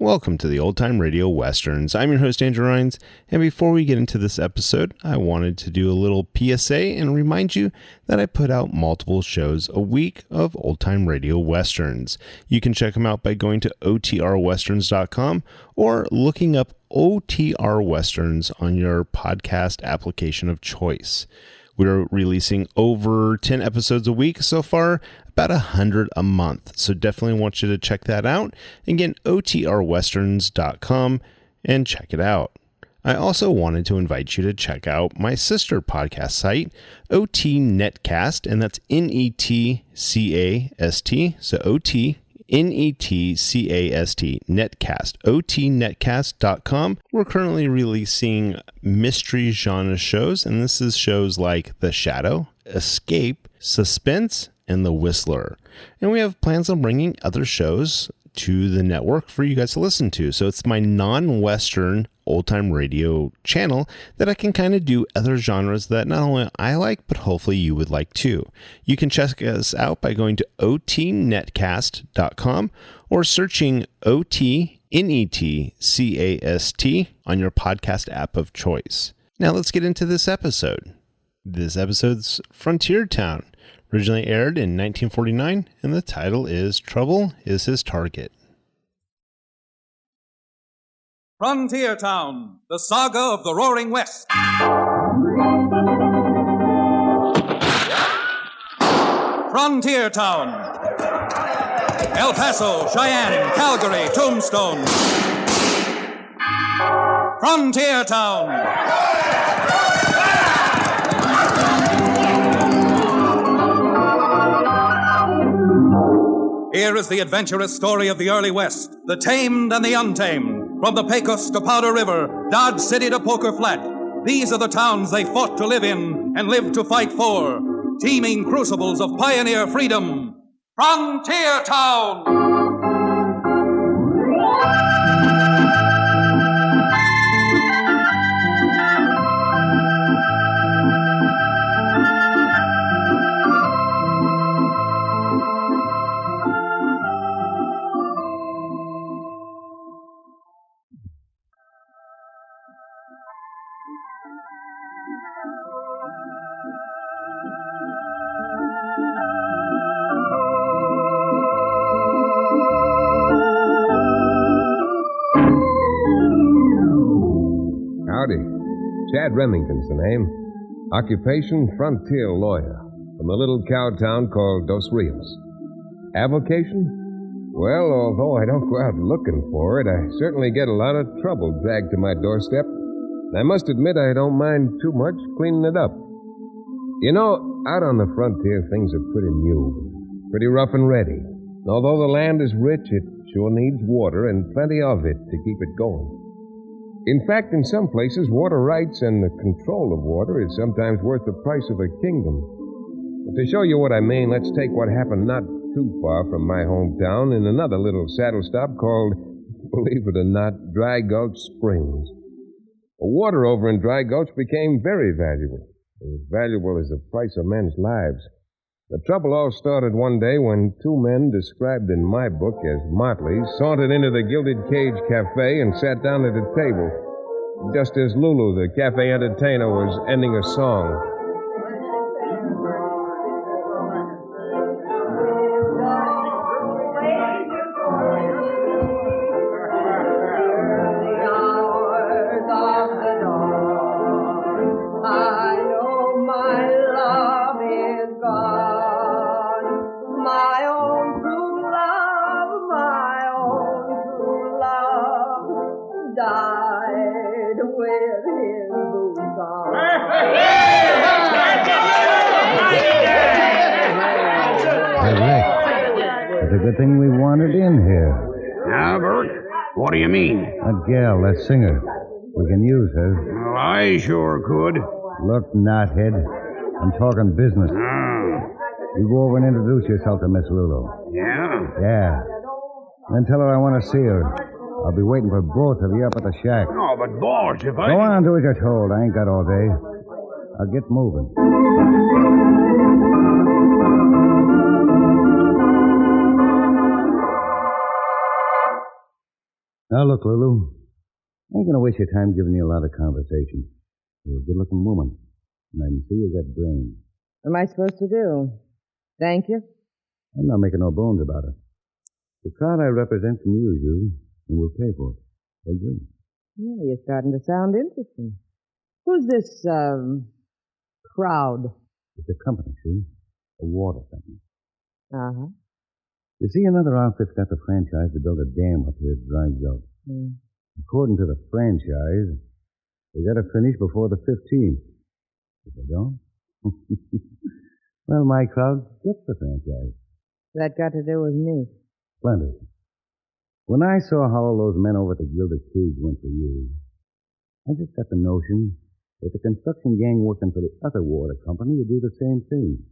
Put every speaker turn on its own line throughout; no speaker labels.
Welcome to the Old Time Radio Westerns. I'm your host, Andrew Rhynes, and before we get into this episode, I wanted to do a little PSA and remind you that I put out multiple shows a week of Old Time Radio Westerns. You can check them out by going to otrwesterns.com or looking up OTR Westerns on your podcast application of choice. We're releasing over 10 episodes a week so far, about 100 a month. So definitely want you to check that out. Again, otrwesterns.com and check it out. I also wanted to invite you to check out my sister podcast site, OT Netcast, and that's Netcast. So OT Netcast, Netcast, otnetcast.com. We're currently releasing mystery genre shows, and this is shows like The Shadow, Escape, Suspense, and The Whistler. And we have plans on bringing other shows to the network for you guys to listen to. So it's my non-Western old-time radio channel that I can kind of do other genres that not only I like, but hopefully you would like too. You can check us out by going to otnetcast.com or searching OTNETCAST on your podcast app of choice. Now let's get into this episode. This episode's Frontier Town. Originally aired in 1949, and the title is Trouble is His Target.
Frontier Town, the saga of the Roaring West. Frontier Town. El Paso, Cheyenne, Calgary, Tombstone. Frontier Town. Here is the adventurous story of the early West, the tamed and the untamed. From the Pecos to Powder River, Dodge City to Poker Flat. These are the towns they fought to live in and lived to fight for. Teeming crucibles of pioneer freedom. Frontier Town!
Howdy. Chad Remington's the name. Occupation, frontier lawyer. From a little cow town called Dos Rios. Avocation? Well, although I don't go out looking for it, I certainly get a lot of trouble dragged to my doorstep. And I must admit I don't mind too much cleaning it up. You know, out on the frontier, things are pretty new. Pretty rough and ready. Although the land is rich, it sure needs water and plenty of it to keep it going. In fact, in some places, water rights and the control of water is sometimes worth the price of a kingdom. But to show you what I mean, let's take what happened not too far from my hometown in another little saddle stop called, believe it or not, Dry Gulch Springs. The water over in Dry Gulch became very valuable. As valuable as the price of men's lives. The trouble all started one day when two men described in my book as Motleys sauntered into the Gilded Cage Cafe and sat down at a table, just as Lulu, the cafe entertainer, was ending a song.
It's a good thing we wandered in here.
Now, Bert, what do you mean?
That gal, that singer. We can use her.
Well, I sure could.
Look, knothead. I'm talking business. You go over and introduce yourself to Miss Lulu.
Yeah?
Yeah. Then tell her I want to see her. I'll be waiting for both of you up at the shack.
Oh, but boss, if I...
Go on, do as you're told. I ain't got all day. I'll get moving. Now, look, Lulu. I ain't gonna waste your time giving you a lot of conversation. You're a good-looking woman, and I can see you got brains.
What am I supposed to do? Thank you?
I'm not making no bones about it. The crowd I represent can use you, and we'll pay for it. Agree?
Yeah, you're starting to sound interesting. Who's this, crowd?
It's a company, see? A water company.
Uh-huh.
You see, another outfit's got the franchise to build a dam up here at Dry Gulch. According to the franchise, they got to finish before the 15th. If they don't, well, my crowd gets the franchise.
That got to do with me.
Plenty. When I saw how all those men over at the Gilded Cage went for you, I just got the notion that the construction gang working for the other water company would do the same thing.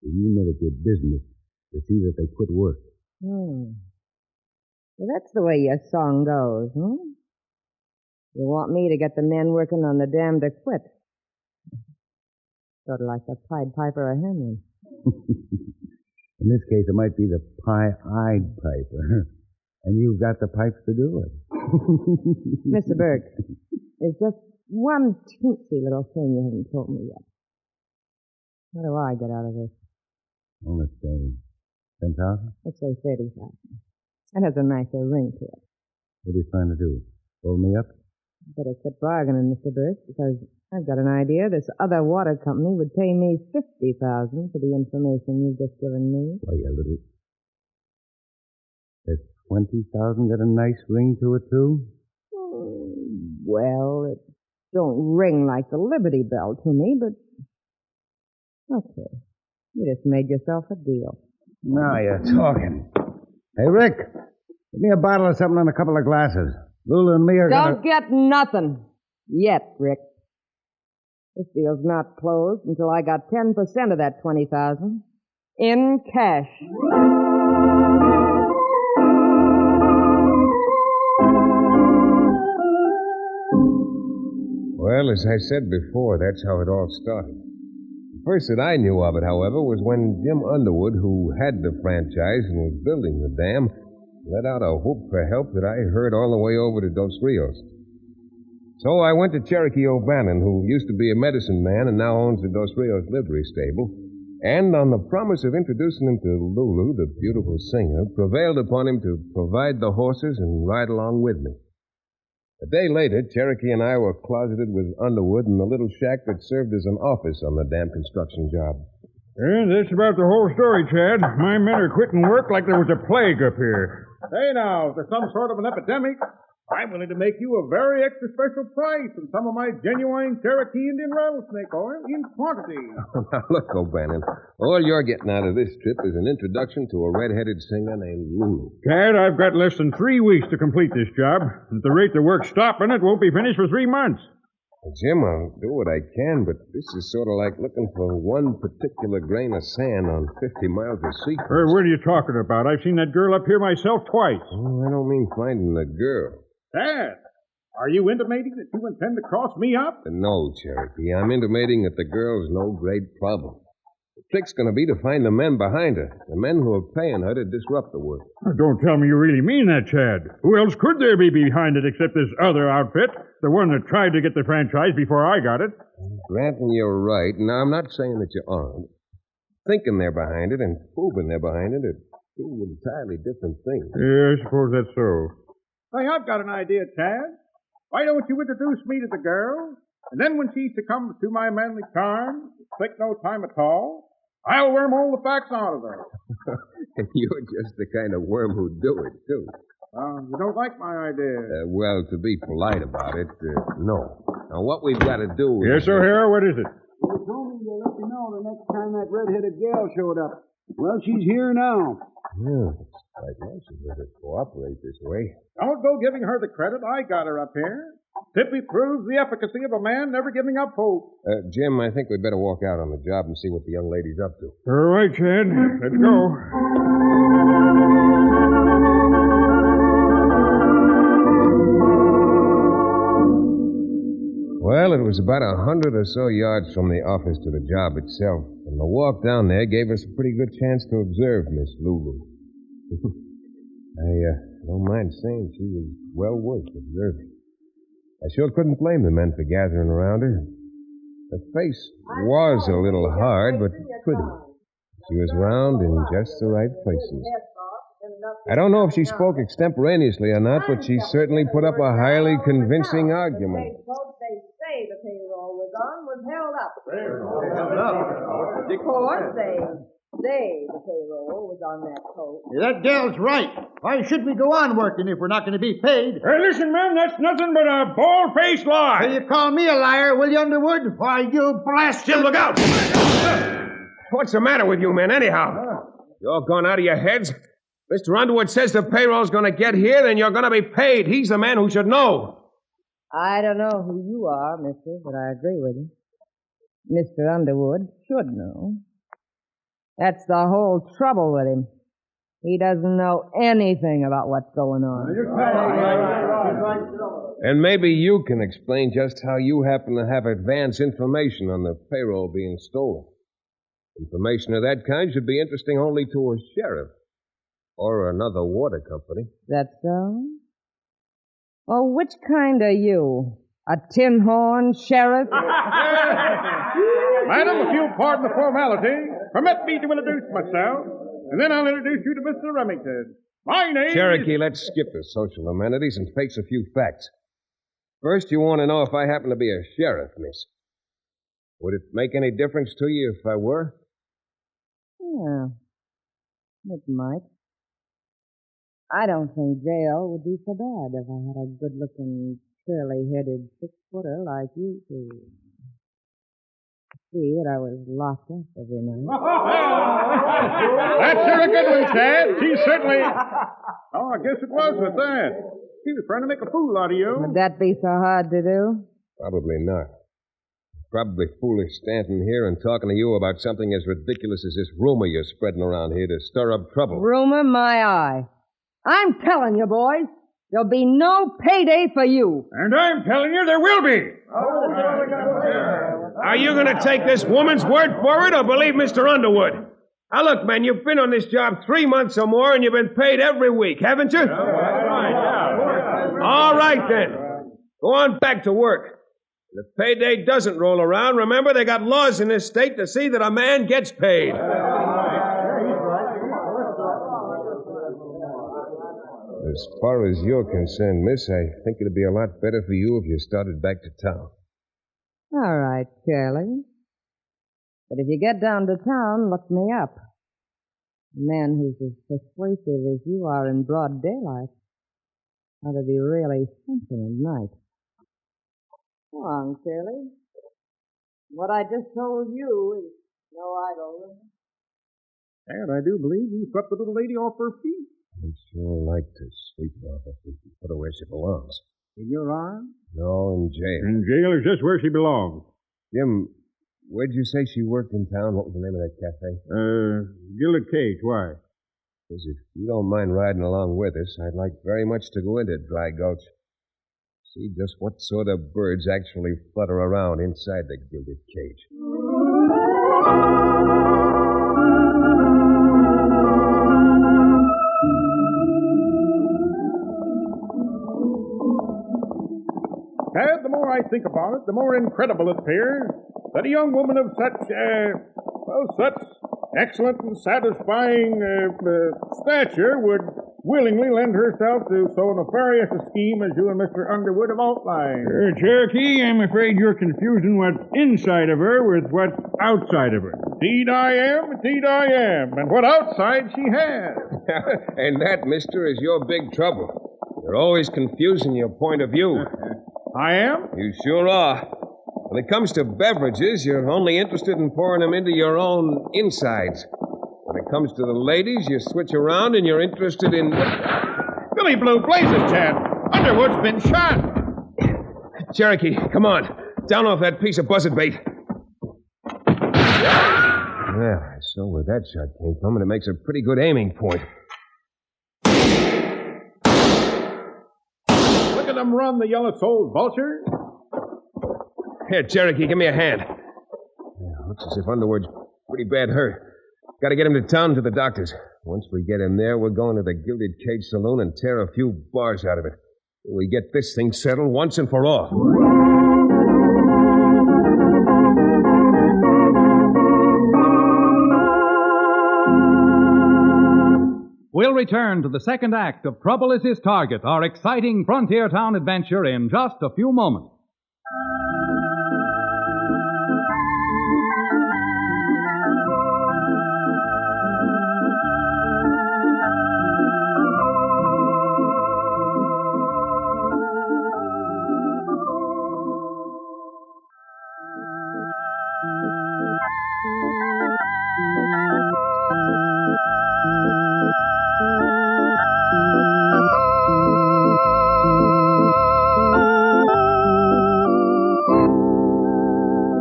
So you made it your business to see that they quit work.
Well, that's the way your song goes, You want me to get the men working on the dam to quit. Sort of like the Pied Piper of Henry.
In this case, it might be the Pie-Eyed Piper. And you've got the pipes to do it.
Mr. Burke, there's just one teensy little thing you haven't told me yet. What do I get out of this?
Oh, let's say 10,000?
Let's say 30,000. That has a nicer ring to it.
What are you trying to do? Hold me up?
Better quit bargaining, Mr. Burke, because I've got an idea this other water company would pay me $50,000 for the information you've just given me.
Why, you little... Has 20,000 got a nice ring to it, too?
Well, it don't ring like the Liberty Bell to me, but... Okay. You just made yourself a deal.
Now you're talking. Hey, Rick, give me a bottle of something and a couple of glasses. Lulu and me are
Don't get nothing. Yet, Rick. This deal's not closed until I got 10% of that 20,000 in cash.
Well, as I said before, that's how it all started. The first that I knew of it, however, was when Jim Underwood, who had the franchise and was building the dam, let out a whoop for help that I heard all the way over to Dos Rios. So I went to Cherokee O'Bannon, who used to be a medicine man and now owns the Dos Rios livery stable, and on the promise of introducing him to Lulu, the beautiful singer, prevailed upon him to provide the horses and ride along with me. A day later, Cherokee and I were closeted with Underwood in the little shack that served as an office on the dam construction job.
That's about the whole story, Chad. My men are quitting work like there was a plague up here. Hey, now, if there's some sort of an epidemic, I'm willing to make you a very extra special price on some of my genuine Cherokee Indian rattlesnake oil in quantity.
Now, look, O'Bannon, all you're getting out of this trip is an introduction to a red-headed singer named Lulu.
Chad, I've got less than 3 weeks to complete this job. At the rate the work's stopping, it won't be finished for 3 months.
Well, Jim, I'll do what I can, but this is sort of like looking for one particular grain of sand on 50 miles of sea.
What are you talking about? I've seen that girl up here myself twice.
Oh, I don't mean finding the girl.
Dad, are you intimating that you intend to cross me up?
No, Cherokee. I'm intimating that the girl's no great problem. The trick's going to be to find the men behind her, the men who are paying her to disrupt the work.
Don't tell me you really mean that, Chad. Who else could there be behind it except this other outfit, the one that tried to get the franchise before I got it?
Granting you're right. Now, I'm not saying that you aren't. Thinking they're behind it and proving they're behind it are two entirely different things.
Yeah, I suppose that's so. Hey, I've got an idea, Chad. Why don't you introduce me to the girl, and then when she succumbs to my manly charms, take no time at all, I'll worm all the facts out of her.
And you're just the kind of worm who'd do it, too.
You don't like my idea.
Well, to be polite about it, no. Now, what we've got to do is...
Yes, O'Hara, what is it?
You told me to let you know the next time that red-headed gal showed up. Well, she's here now.
Yeah, it's quite nice of her to cooperate this way.
Don't go giving her the credit. I got her up here. Simply proves the efficacy of a man never giving up hope.
Jim, I think we'd better walk out on the job and see what the young lady's up to.
All right, Chad. Let's go.
Well, it was about 100 or so yards from the office to the job itself, and the walk down there gave us a pretty good chance to observe Miss Lulu. I Don't mind saying she was well worth observing. I sure couldn't blame the men for gathering around her. Her face was a little hard, but pretty. She was round in just the right places. I don't know if she spoke extemporaneously or not, but she certainly put up a highly convincing argument.
They say the payroll was held up. Of course, they say the payroll was on that coat.
That gal's right. Why should we go on working if we're not going to be paid?
Hey, listen, man, that's nothing but a bald-faced lie.
Hey, you call me a liar, will you, Underwood? Why, you blast...
Jim, look out! What's the matter with you men, anyhow? You all gone out of your heads? Mr. Underwood says the payroll's going to get here, then you're going to be paid. He's the man who should know.
I don't know who you are, mister, but I agree with you. Mr. Underwood should know. That's the whole trouble with him. He doesn't know anything about what's going on.
And maybe you can explain just how you happen to have advance information on the payroll being stolen. Information of that kind should be interesting only to a sheriff or another water company.
That's so? Oh, which kind are you? A tin horn sheriff?
Madam, if you'll pardon the formality, permit me to introduce myself, and then I'll introduce you to Mr. Remington. My name
Cherokee, let's skip the social amenities and face a few facts. First, you want to know if I happen to be a sheriff, miss. Would it make any difference to you if I were?
Yeah, it might. I don't think jail would be so bad if I had a good-looking, curly-headed six-footer like you two. See that I was locked up every night.
That's sure a good one, Chad. She certainly... Oh, I guess it was with that. She was trying to make a fool out of you.
Would that be so hard to do?
Probably not. Probably foolish standing here and talking to you about something as ridiculous as this rumor you're spreading around here to stir up trouble.
Rumor my eye. I'm telling you, boys, there'll be no payday for you.
And I'm telling you there will be.
Are you going to take this woman's word for it or believe Mr. Underwood? Now, look, man, you've been on this job 3 months or more, and you've been paid every week, haven't you? All right, then. Go on back to work. If payday doesn't roll around, remember, they got laws in this state to see that a man gets paid.
As far as you're concerned, miss, I think it'd be a lot better for you if you started back to town.
All right, Shirley. But if you get down to town, look me up. A man who's as persuasive as you are in broad daylight ought to be really something at night. Go on, Shirley. What I just told you is no idle.
And I do believe you swept the little lady off her feet.
I'd sure like to sweep her off her feet and put her where she belongs.
In your arms?
No, in jail.
In jail is just where she belongs.
Jim, where'd you say she worked in town? What was the name of that cafe?
Gilded Cage. Why?
Because if you don't mind riding along with us, I'd like very much to go into Dry Gulch. See just what sort of birds actually flutter around inside the Gilded Cage.
Ted, the more I think about it, the more incredible it appears that a young woman of such excellent and satisfying stature would willingly lend herself to so nefarious a scheme as you and Mr. Underwood have outlined. Cherokee, I'm afraid you're confusing what's inside of her with what's outside of her. Indeed I am, and what outside she has.
And that, mister, is your big trouble. You're always confusing your point of view.
I am?
You sure are. When it comes to beverages, you're only interested in pouring them into your own insides. When it comes to the ladies, you switch around and you're interested in...
Billy Blue Blazes, Chad. Underwood's been shot.
Cherokee, come on. Down off that piece of buzzard bait.
Well, I saw where that shot came from, and it makes a pretty good aiming point.
Look at them run, the yellow-souled vulture.
Here, Cherokee, give me a hand.
Yeah, looks as if Underwood's pretty bad hurt. Got to get him to town to the doctors.
Once we get him there, we're going to the Gilded Cage Saloon and tear a few bars out of it. We get this thing settled once and for all.
We'll return to the second act of Trouble is His Target, our exciting frontier town adventure, in just a few moments.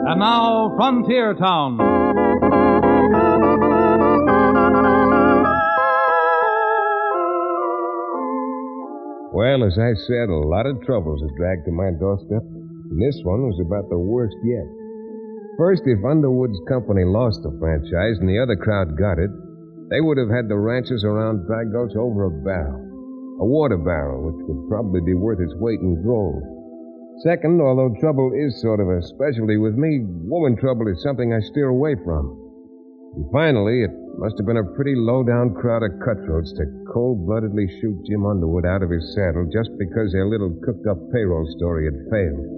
And now, Frontier Town.
Well, as I said, a lot of troubles have dragged to my doorstep, and this one was about the worst yet. First, if Underwood's company lost the franchise and the other crowd got it, they would have had the ranches around Dry Gulch over a barrel. A water barrel, which would probably be worth its weight in gold. Second, although trouble is sort of a specialty with me, woman trouble is something I steer away from. And finally, it must have been a pretty low-down crowd of cutthroats to cold-bloodedly shoot Jim Underwood out of his saddle just because their little cooked-up payroll story had failed.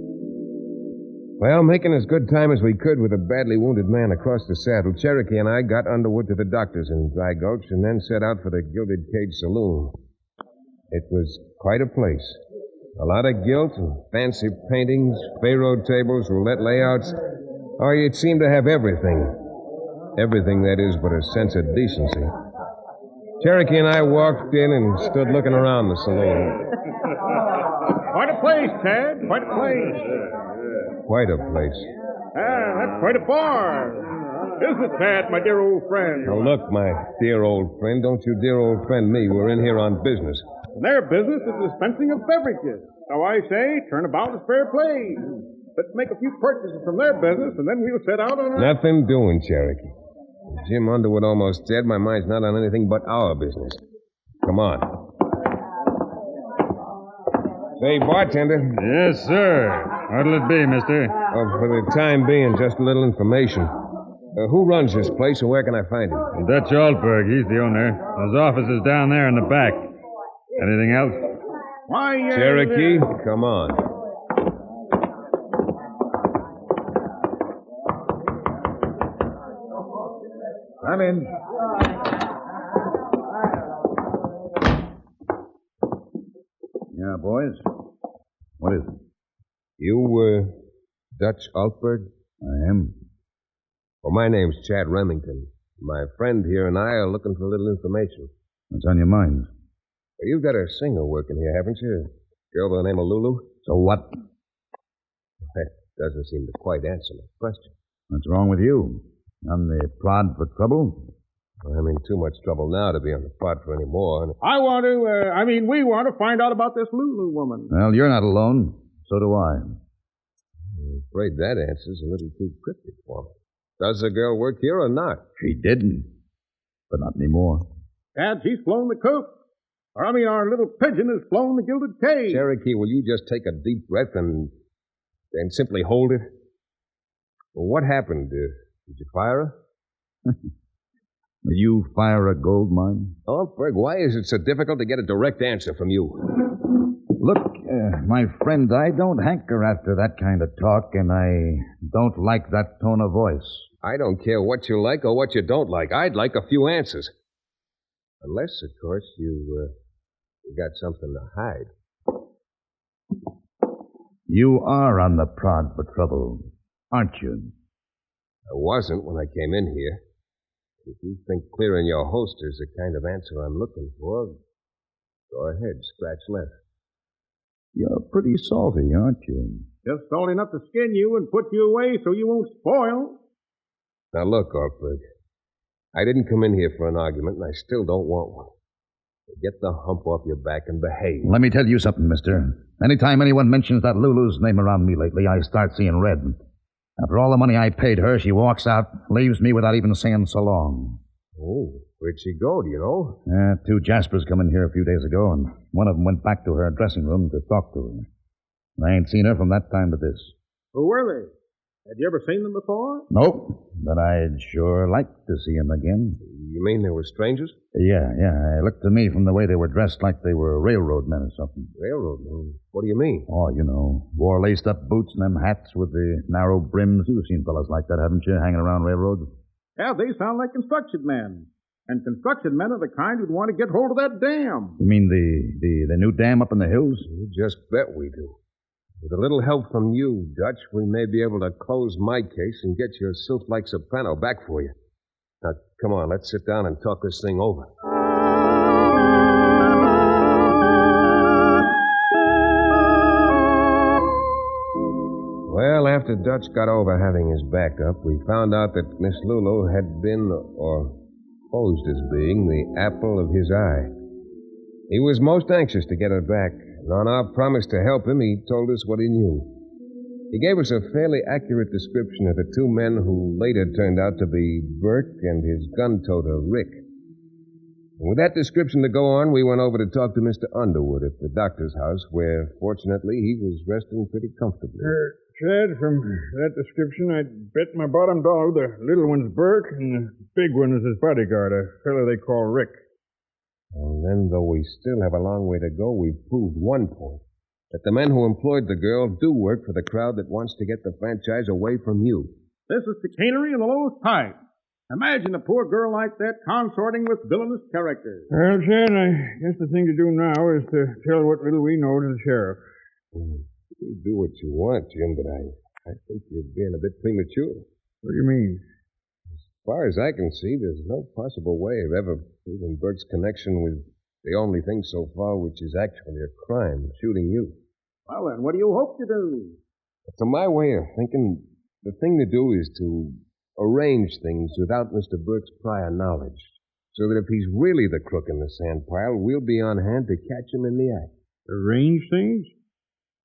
Well, making as good time as we could with a badly wounded man across the saddle, Cherokee and I got Underwood to the doctor's in Dry Gulch and then set out for the Gilded Cage Saloon. It was quite a place. A lot of gilt and fancy paintings, Pharaoh tables, roulette layouts. Oh, it seemed to have everything. Everything, that is, but a sense of decency. Cherokee and I walked in and stood looking around the saloon.
Quite a place, Tad. Quite a place.
Quite a place.
That's quite a bar. Isn't it, Tad, my dear old friend?
Now, look, my dear old friend, don't you dear old friend me. We're in here on business.
Their business is dispensing of beverages. So I say, turnabout is fair play. Let's make a few purchases from their business, and then we'll set out on our...
Nothing doing, Cherokee. Jim Underwood almost dead. My mind's not on anything but our business. Come on. Say, bartender.
Yes, sir. What'll it be, mister?
Oh, for the time being, just a little information. Who runs this place, and where can I find him?
Dutch Altberg. He's the owner. His office is down there in the back. Anything else? Why,
Cherokee, come on.
I'm in.
Yeah, boys. What is it?
You, Dutch Altberg?
I am.
Well, my name's Chad Remington. My friend here and I are looking for a little information.
What's on your mind?
You've got a singer working here, haven't you? Girl by the name of Lulu?
So what?
That doesn't seem to quite answer my question.
What's wrong with you? On the prod for trouble?
I'm in too much trouble now to be on the prod for any more.
We want to find out about this Lulu woman.
Well, you're not alone. So do I.
I'm afraid that answer's a little too cryptic for me. Does the girl work here or not?
She didn't. But not anymore.
Dad, she's flown the coop. Our little pigeon has flown the Gilded Cage.
Cherokee, will you just take a deep breath and simply hold it? Well, what happened? Did you fire her?
Did you fire a gold mine?
Oh, Berg, why is it so difficult to get a direct answer from you?
Look, my friend, I don't hanker after that kind of talk, and I don't like that tone of voice.
I don't care what you like or what you don't like. I'd like a few answers. Unless, of course, you got something to hide.
You are on the prod for trouble, aren't you?
I wasn't when I came in here. If you think clearing your holster's the kind of answer I'm looking for, go ahead, scratch left.
You're pretty salty, aren't you?
Just salty enough to skin you and put you away so you won't spoil.
Now look, Altberg, I didn't come in here for an argument, and I still don't want one. Get the hump off your back and behave.
Let me tell you something, mister. Anytime anyone mentions that Lulu's name around me lately, I start seeing red. After all the money I paid her, she walks out, leaves me without even saying so long.
Oh, Where'd she go, do you know?
Two Jaspers come in here a few days ago, and one of them went back to her dressing room to talk to her. I ain't seen her from that time to this.
Who were they? Had you ever seen them before?
Nope, but I'd sure like to see them again.
You mean they were strangers?
Yeah. It looked to me from the way they were dressed like they were railroad men or something.
Railroad men? What do you mean?
Oh, you know, wore laced-up boots and them hats with the narrow brims. You've seen fellas like that, haven't you, hanging around railroads?
Yeah, they sound like construction men. And construction men are the kind who'd want to get hold of that dam.
You mean the new dam up in the hills?
You just bet we do. With a little help from you, Dutch, we may be able to close my case and get your sylph-like soprano back for you. Now, come on, let's sit down and talk this thing over. Well, after Dutch got over having his back up, we found out that Miss Lulu had been, or posed as being, the apple of his eye. He was most anxious to get her back, and on our promise to help him, he told us what he knew. He gave us a fairly accurate description of the two men who later turned out to be Burke and his gun-toter, Rick. And with that description to go on, we went over to talk to Mr. Underwood at the doctor's house, where, fortunately, he was resting pretty comfortably.
Chad, from that description, I'd bet my bottom dollar the little one's Burke and the big one is his bodyguard, a fellow they call Rick.
And then, though we still have a long way to go, we've proved one point. That the men who employed the girl do work for the crowd that wants to get the franchise away from you.
This is chicanery of the lowest type. Imagine a poor girl like that consorting with villainous characters. Well, Chad, I guess the thing to do now is to tell what little we know to the sheriff.
You do what you want, Jim, but I think you're being a bit premature.
What do you mean?
As far as I can see, there's no possible way of ever proving Burke's connection with the only thing so far which is actually a crime, shooting you.
Well, then, what do you hope to do?
To my way of thinking, the thing to do is to arrange things without Mr. Burke's prior knowledge, so that if he's really the crook in the sand pile, we'll be on hand to catch him in the act.
Arrange things?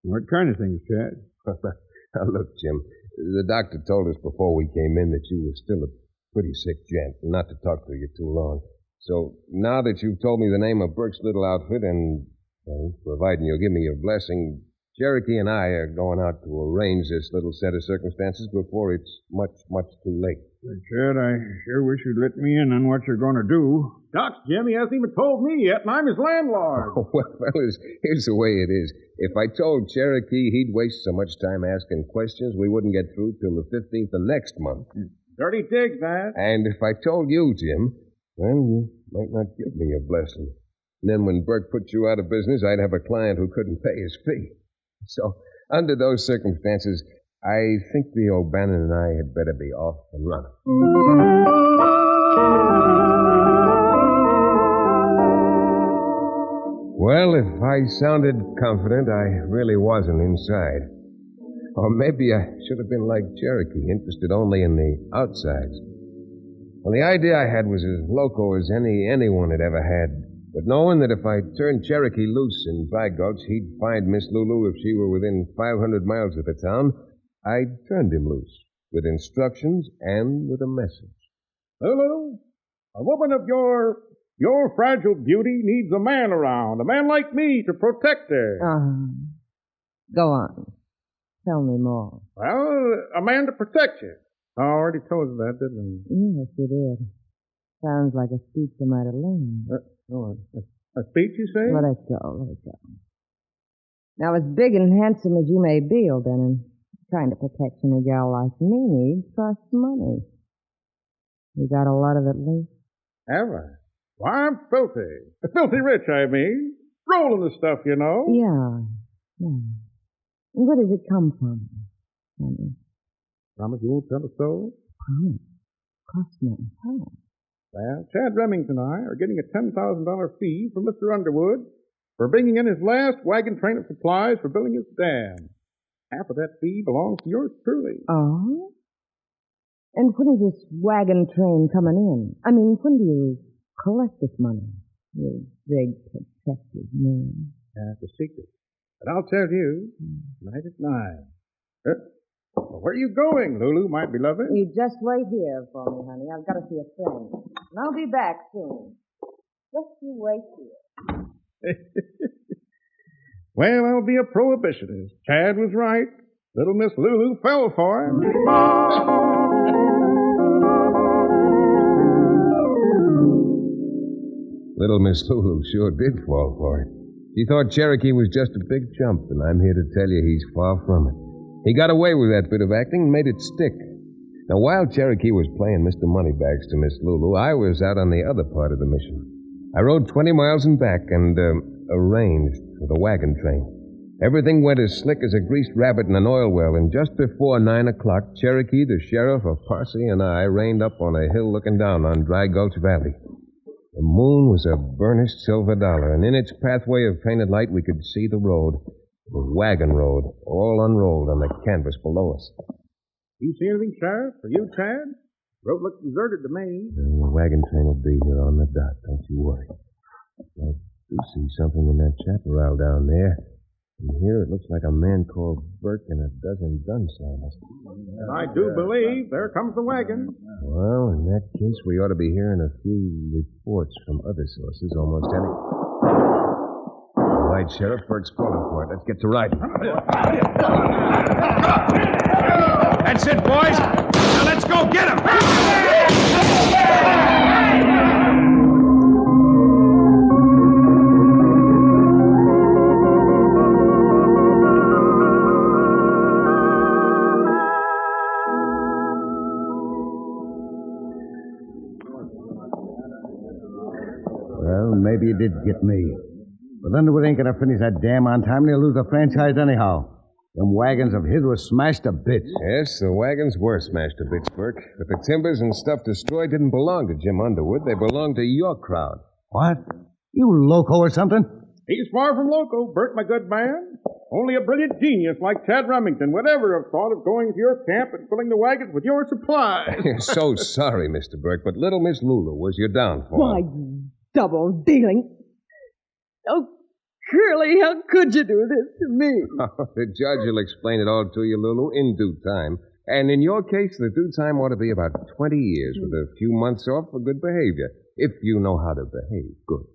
What kind of things, Chad?
Now, look, Jim, the doctor told us before we came in that you were still a pretty sick gent, and not to talk to you too long. So, now that you've told me the name of Burke's little outfit, and, well, providing you'll give me your blessing, Cherokee and I are going out to arrange this little set of circumstances before it's much, much too late.
Chad, I sure wish you'd let me in on what you're going to do. Doc, Jim, he hasn't even told me yet, and I'm his landlord.
Oh, well, fellas, here's the way it is. If I told Cherokee he'd waste so much time asking questions, we wouldn't get through till the 15th of next month.
Dirty dig, that.
And if I told you, Jim, well, you might not give me your blessing. And then when Burke put you out of business, I'd have a client who couldn't pay his fee. So, under those circumstances, I think the O'Bannon and I had better be off and running. Well, if I sounded confident, I really wasn't inside. Or maybe I should have been like Cherokee, interested only in the outsides. Well, the idea I had was as loco as anyone had ever had. But knowing that if I turned Cherokee loose in Dry Gulch, he'd find Miss Lulu if she were within 500 miles of the town, I turned him loose, with instructions and with a message.
Lulu, a woman of your fragile beauty needs a man around, a man like me to protect her.
Go on. Tell me more.
Well, a man to protect you. I already told you that, didn't I?
Yes, you did. Sounds like a speech you might have learned.
A speech, you say?
Let it go. Now, as big and handsome as you may be, O'Bannon, trying to protection a gal like me needs costs money. You got a lot of it, Lee?
Have I? Why, I'm filthy. Filthy rich, I mean. Rolling the stuff, you know.
Yeah. And where does it come from, honey?
Promise you won't tell a soul?
Promise? Costs money. How?
Well, Chad Remington and I are getting a $10,000 fee from Mr. Underwood for bringing in his last wagon train of supplies for building his dam. Half of that fee belongs to yours truly.
Oh? And when is this wagon train coming in? I mean, when do you collect this money? You big protective man.
That's a secret. But I'll tell you, tonight at 9. Where are you going, Lulu, my beloved?
You just wait here for me, honey. I've got to see a friend. And I'll be back soon. Just you wait here.
Well, I'll be a prohibitionist. Chad was right. Little Miss Lulu fell for him.
Little Miss Lulu sure did fall for it. She thought Cherokee was just a big chump, and I'm here to tell you he's far from it. He got away with that bit of acting and made it stick. Now, while Cherokee was playing Mr. Moneybags to Miss Lulu, I was out on the other part of the mission. I rode 20 miles and back and arranged for the wagon train. Everything went as slick as a greased rabbit in an oil well, and just before 9 o'clock, Cherokee, the sheriff of Parsi, and I reined up on a hill looking down on Dry Gulch Valley. The moon was a burnished silver dollar, and in its pathway of painted light we could see the road, the wagon road, all unrolled on the canvas below us.
You see anything, Sheriff? For you, Chad? Road looks deserted to me.
The wagon train will be here on the dot, don't you worry. I do see something in that chaparral down there. From here, it looks like a man called Burke and a dozen gun slingers.
I do believe there comes the wagon.
Well, in that case, we ought to be hearing a few reports from other sources almost any... All right, Sheriff, Burke's calling for it. Let's get to riding.
That's it, boys. Now let's go get him.
Well, maybe you did get me. But Underwood ain't gonna finish that dam on time, and he'll lose the franchise anyhow. Them wagons of his were smashed to bits.
Yes, the wagons were smashed to bits, Burke. But the timbers and stuff destroyed didn't belong to Jim Underwood. They belonged to your crowd.
What? You loco or something?
He's far from loco, Bert, my good man. Only a brilliant genius like Chad Remington would ever have thought of going to your camp and filling the wagons with your supplies.
So sorry, Mr. Burke, but little Miss Lulu was your downfall.
Why, double dealing. Oh, Curly, how could you do this to me?
The judge will explain it all to you, Lulu, in due time. And in your case, the due time ought to be about 20 years with a few months off for good behavior. If you know how to behave. Good.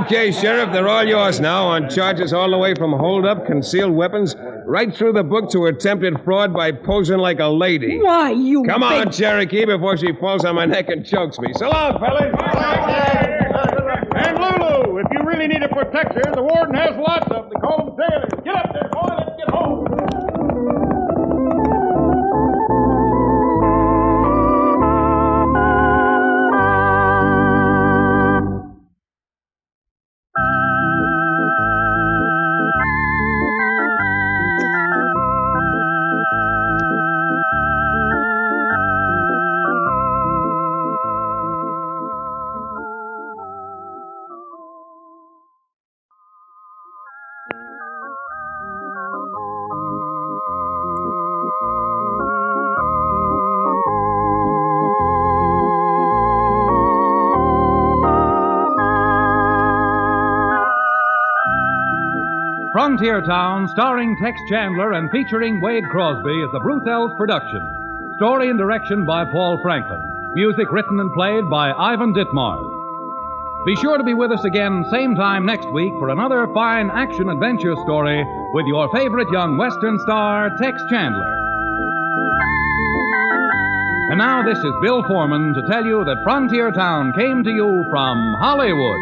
Okay, Sheriff, they're all yours now on charges all the way from hold-up, concealed weapons, right through the book to attempted fraud by posing like a lady.
Why, you
Come on, Cherokee, before she falls on my neck and chokes me. So long, fellas.
And Lulu, if you really need a protector, the warden has lots of them. They call them sailors. Get up there, boy. Let's get home.
Frontier Town, starring Tex Chandler and featuring Wade Crosby, is a Bruce Ells production. Story and direction by Paul Franklin. Music written and played by Ivan Ditmars. Be sure to be with us again same time next week for another fine action-adventure story with your favorite young Western star, Tex Chandler. And now this is Bill Foreman to tell you that Frontier Town came to you from Hollywood.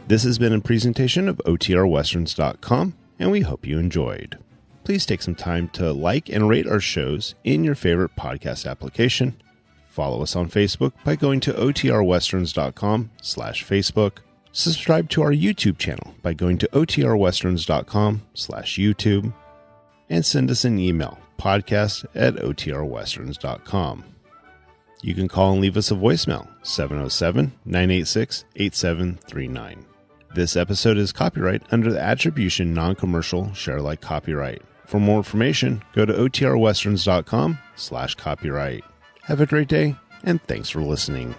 This has been a presentation of OTRWesterns.com and we hope you enjoyed. Please take some time to like and rate our shows in your favorite podcast application. Follow us on Facebook by going to otrwesterns.com/Facebook. Subscribe to our YouTube channel by going to otrwesterns.com/YouTube. And send us an email, podcast@otrwesterns.com. You can call and leave us a voicemail, 707-986-8739. This episode is copyright under the Attribution Non-Commercial Share Alike Copyright. For more information, go to otrwesterns.com/copyright. Have a great day, and thanks for listening.